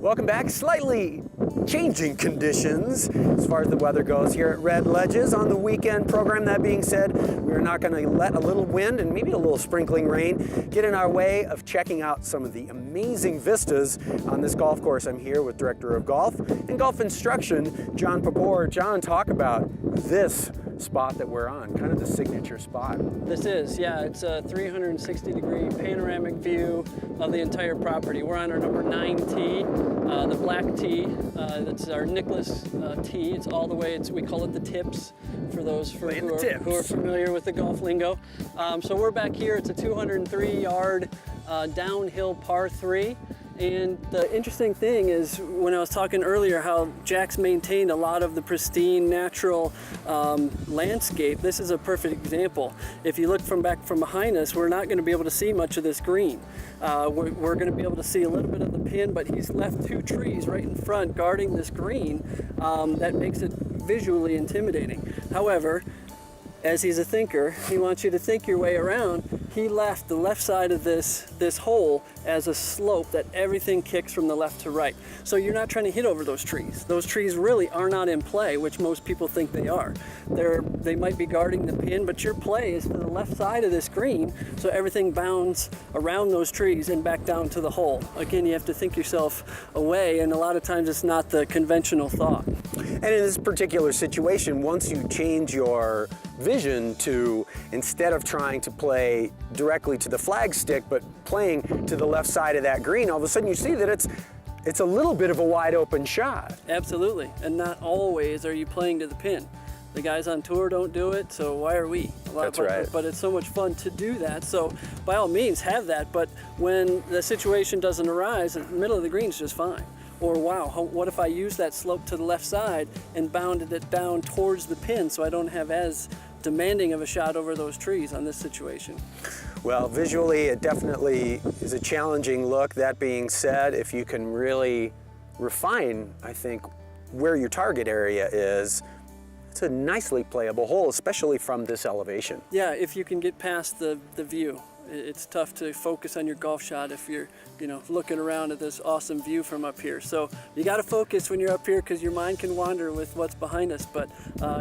Welcome back. Slightly changing conditions as far as the weather goes here at Red Ledges on the weekend program. That being said, we're not going to let a little wind and maybe a little sprinkling rain get in our way of checking out some of the amazing vistas on this golf course. I'm here with Director of Golf and Golf Instruction, John Papor. John, talk about this spot that we're on, kind of the signature spot. This is, yeah, it's a 360-degree panoramic view of the entire property. We're on our number 9 tee, the black tee. That's our Nicholas tee. It's all the way, we call it the tips for those who are familiar with the golf lingo. So we're back here. It's a 203-yard downhill par 3. And the interesting thing is, when I was talking earlier how Jack's maintained a lot of the pristine natural landscape, this is a perfect example. If you look back from behind us, we're not going to be able to see much of this green. We're going to be able to see a little bit of the pin, but he's left 2 trees right in front guarding this green. That makes it visually intimidating. However, as he's a thinker, he wants you to think your way around. He left the left side of this hole as a slope that everything kicks from the left to right. So you're not trying to hit over those trees. Those trees really are not in play, which most people think they are. They might be guarding the pin, but your play is to the left side of this green, so everything bounds around those trees and back down to the hole. Again, you have to think yourself away, and a lot of times it's not the conventional thought. And in this particular situation, once you change your vision to, instead of trying to play directly to the flag stick, but playing to the left side of that green, all of a sudden you see that it's a little bit of a wide open shot. Absolutely, and not always are you playing to the pin. The guys on tour don't do it, so why are we? That's right. But it's so much fun to do that, so by all means have that, but when the situation doesn't arise, the middle of the green is just fine. Or wow, what if I use that slope to the left side and bounded it down towards the pin so I don't have as demanding of a shot over those trees on this situation? Well, visually it definitely is a challenging look. That being said, if you can really refine, I think, where your target area is, it's a nicely playable hole, especially from this elevation. Yeah, if you can get past the view. It's tough to focus on your golf shot if you're, looking around at this awesome view from up here. So you got to focus when you're up here because your mind can wander with what's behind us. But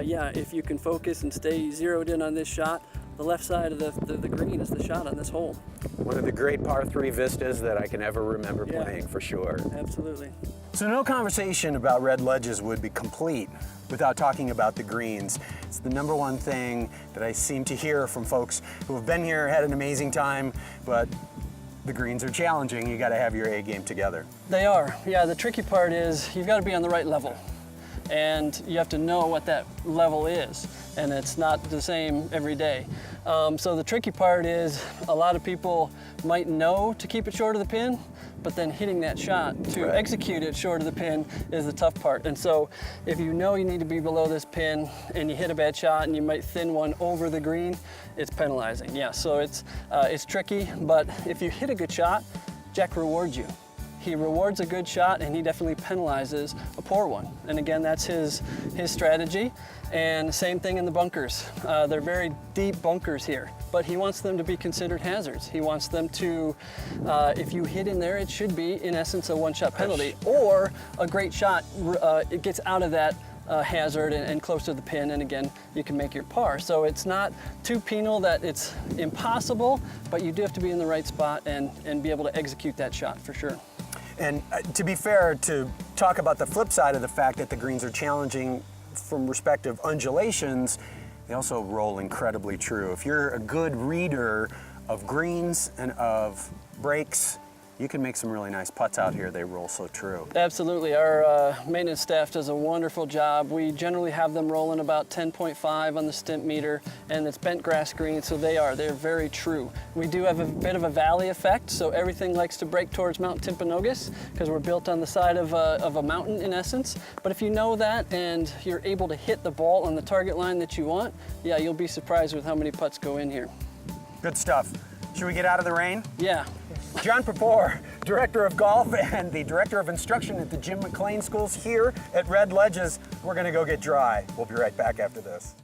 yeah, if you can focus and stay zeroed in on this shot, the left side of the green is the shot on this hole. One of the great par 3 vistas that I can ever remember playing, for sure. Absolutely. So no conversation about Red Ledges would be complete without talking about the greens. It's the #1 thing that I seem to hear from folks who have been here, had an amazing time, but the greens are challenging. You got to have your A game together. They are. Yeah, the tricky part is you've got to be on the right level. And you have to know what that level is, and it's not the same every day. So the tricky part is a lot of people might know to keep it short of the pin, but then hitting that shot to execute it short of the pin is the tough part. And so if you know you need to be below this pin and you hit a bad shot and you might thin one over the green, it's penalizing. Yeah, so it's tricky, but if you hit a good shot, Jack rewards you. He rewards a good shot and he definitely penalizes a poor one. And again, that's his strategy. And same thing in the bunkers. They're very deep bunkers here, but he wants them to be considered hazards. He wants them to, if you hit in there, it should be in essence a 1-shot penalty, or a great shot, it gets out of that hazard and close to the pin, and again, you can make your par. So it's not too penal that it's impossible, but you do have to be in the right spot and be able to execute that shot for sure. And to be fair, to talk about the flip side of the fact that the greens are challenging from respective undulations, they also roll incredibly true. If you're a good reader of greens and of breaks, you can make some really nice putts out here. They roll so true. Absolutely. Our maintenance staff does a wonderful job. We generally have them rolling about 10.5 on the stimp meter, and it's bent grass green, so they're very true. We do have a bit of a valley effect, so everything likes to break towards Mount Timpanogos because we're built on the side of a mountain in essence. But if you know that and you're able to hit the ball on the target line that you want, yeah, you'll be surprised with how many putts go in here. Good stuff. Should we get out of the rain? Yeah. John Papor, Director of Golf and the Director of Instruction at the Jim McLean Schools here at Red Ledges. We're going to go get dry. We'll be right back after this.